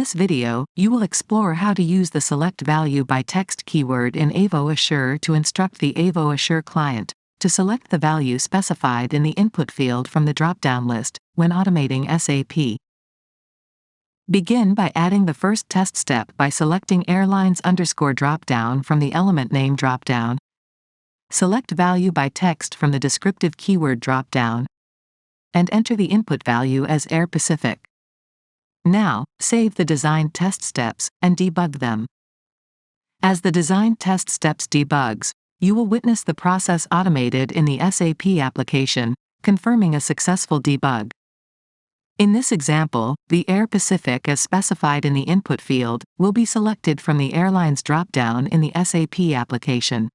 this video, you will explore how to use the Select Value by Text keyword in Avo Assure to instruct the Avo Assure client to select the value specified in the input field from the drop-down list when automating SAP. Begin by adding the first test step by selecting airlines_dropdown from the element name dropdown. Select Value by Text from the descriptive keyword dropdown, and enter the input value as Air Pacific. Now, save the designed test steps and debug them. As the designed test steps debugs, you will witness the process automated in the SAP application, confirming a successful debug. In this example, the Air Pacific as specified in the input field will be selected from the airlines dropdown in the SAP application.